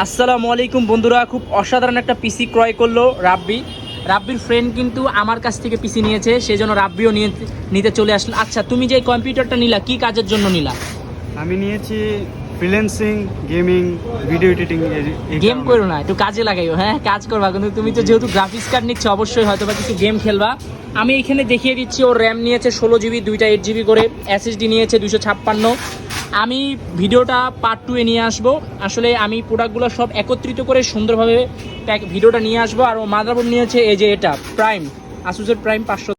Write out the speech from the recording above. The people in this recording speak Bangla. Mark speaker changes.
Speaker 1: আসসালামু আলাইকুম বন্ধুরা, খুব অসাধারণ একটা পিসি ক্রয় করলো রাব্বির ফ্রেন্ড কিন্তু আমার কাছ থেকে পিসি নিয়েছে, সেই জন্য রাব্বিও নিতে চলে আসলো। আচ্ছা, তুমি যে কম্পিউটারটা নিলা কি কাজের জন্য নিলা?
Speaker 2: আমি নিয়েছি freelancing, gaming, video editing.
Speaker 1: Game করো না, একটু কাজে লাগাইও। হ্যাঁ, কাজ করবা, কিন্তু তুমি তো যেহেতু গ্রাফিক্স কার্ড নিচ্ছ অবশ্যই হয়তো বা কিছু গেম খেলবা। আমি এখানে দেখিয়ে দিচ্ছি, ওর র্যাম নিয়েছে 16 GB, দুইটা 8 GB করে, এসএসডি নিয়েছে 256। আমি ভিডিওটা পার্ট 2 এ নিয়ে আসবো। আসলে আমি প্রোডাক্টগুলো সব একত্রিত করে সুন্দরভাবে ভিডিওটা নিয়ে আসবো। আর ও মাদারবোর্ড নিয়েছে এই যে এটা প্রাইম, আসুসের প্রাইম 500।